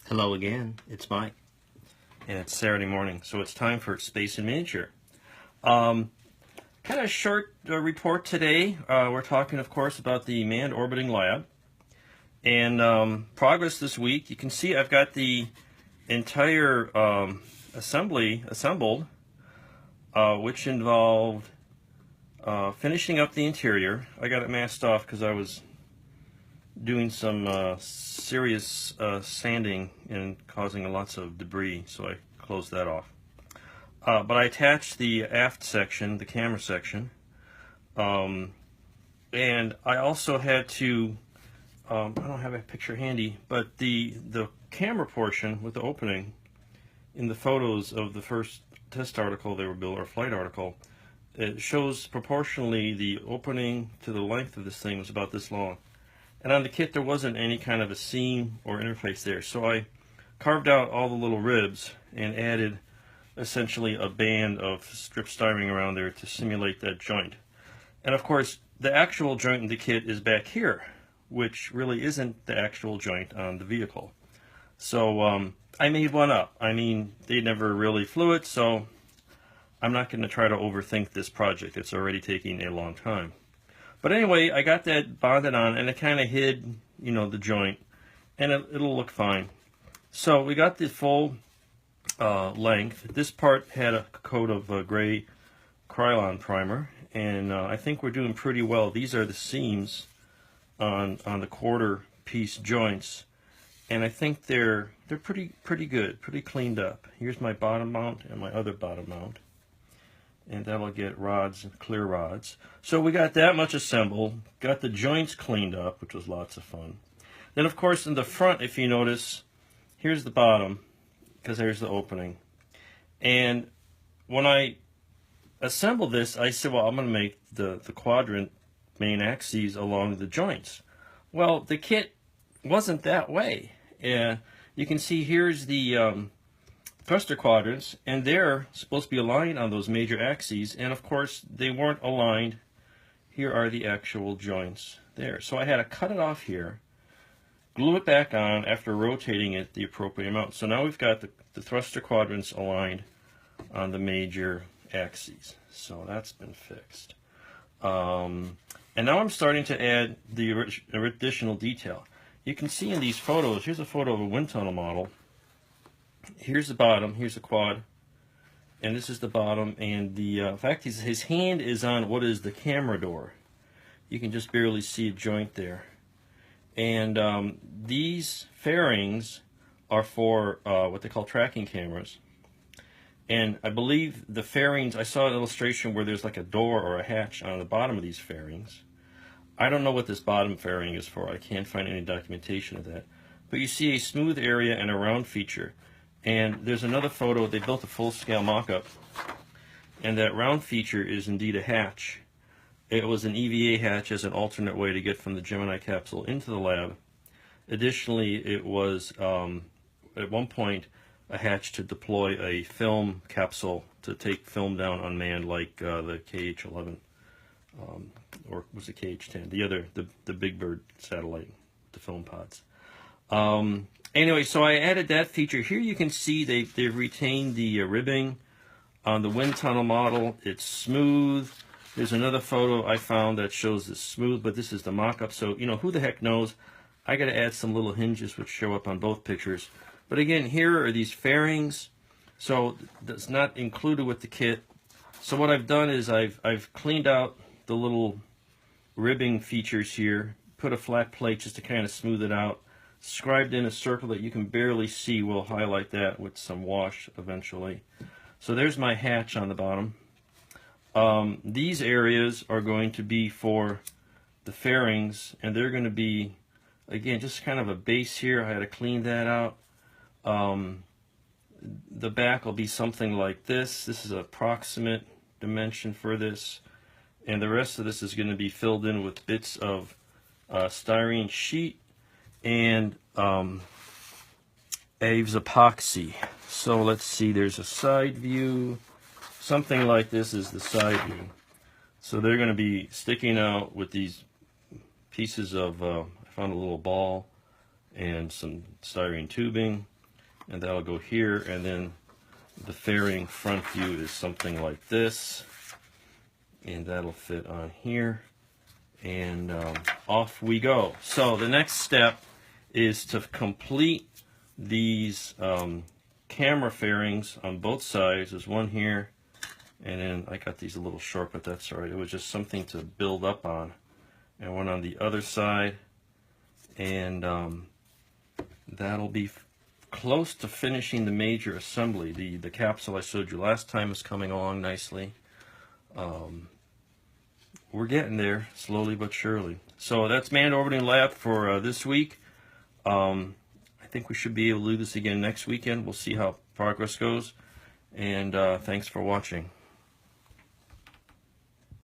Hello again, it's Mike, and it's Saturday morning, so it's time for Space in Miniature. Kind of short report today. We're talking, of course, about the Manned Orbiting Lab and progress this week. You can see I've got the entire assembly assembled, which involved finishing up the interior. I got it masked off because I was doing some serious sanding and causing lots of debris, so I closed that off. But I attached the aft section, the camera section, and I also had to, I don't have a picture handy, but the camera portion with the opening in the photos of the first test article they were built, or flight article, it shows proportionally the opening to the length of this thing was about this long. And on the kit there wasn't any kind of a seam or interface there, so I carved out all the little ribs and added essentially a band of strip styrene around there to simulate that joint. And of course the actual joint in the kit is back here, which really isn't the actual joint on the vehicle. So I made one up. I mean, they never really flew it, so I'm not going to try to overthink this project. It's already taking a long time. But anyway, I got that bonded on, and it kind of hid, you know, the joint, and it'll look fine. So we got the full length. This part had a coat of gray Krylon primer, and I think we're doing pretty well. These are the seams on the quarter piece joints, and I think they're pretty good, pretty cleaned up. Here's my bottom mount and my other bottom mount. And that'll get rods, clear rods. So we got that much assembled, got the joints cleaned up, which was lots of fun. Then of course in the front, if you notice, here's the bottom, because there's the opening. And when I assembled this, I said, well, I'm going to make the quadrant main axes along the joints. Well, the kit wasn't that way. You can see here's the thruster quadrants, and they're supposed to be aligned on those major axes, and of course they weren't aligned. Here are the actual joints there. So I had to cut it off here, glue it back on after rotating it the appropriate amount. So now we've got the thruster quadrants aligned on the major axes. So that's been fixed. And now I'm starting to add the additional detail. You can see in these photos, here's a photo of a wind tunnel model. Here's the bottom, here's the quad, and this is the bottom, and the in fact his hand is on what is the camera door. You can just barely see a joint there. And these fairings are for what they call tracking cameras. And I believe the fairings, I saw an illustration where there's like a door or a hatch on the bottom of these fairings. I don't know what this bottom fairing is for. I can't find any documentation of that. But you see a smooth area and a round feature. And there's another photo, they built a full-scale mock-up, and that round feature is indeed a hatch. It was an EVA hatch as an alternate way to get from the Gemini capsule into the lab. Additionally, it was, at one point, a hatch to deploy a film capsule to take film down unmanned, like the KH-11, or was it KH-10, the Big Bird satellite, the film pods. Anyway, so I added that feature. Here you can see they've retained the ribbing on the wind tunnel model. It's smooth. There's another photo I found that shows it's smooth, but this is the mock-up. So, you know, who the heck knows? I got to add some little hinges which show up on both pictures. But again, here are these fairings. So that's not included with the kit. So what I've done is I've cleaned out the little ribbing features here, put a flat plate just to kind of smooth it out. Scribed in a circle that you can barely see. We'll highlight that with some wash eventually. So there's my hatch on the bottom. These areas are going to be for the fairings, and they're going to be, again, just kind of a base here. I had to clean that out. The back will be something like this. This is an approximate dimension for this, and the rest of this is going to be filled in with bits of styrene sheet and Aves epoxy. So let's see, there's a side view. Something like this is the side view. So they're going to be sticking out with these pieces of, I found a little ball and some styrene tubing. and that'll go here, and then the fairing front view is something like this, and that'll fit on here, and off we go. So the next step is to complete these camera fairings on both sides. There's one here, and then I got these a little short, but that's all right. It was just something to build up on. And one on the other side, and that'll be close to finishing the major assembly. The capsule I showed you last time is coming along nicely. We're getting there, slowly but surely. So that's Manned Orbiting Lab for this week. I think we should be able to do this again next weekend. We'll see how progress goes. And thanks for watching.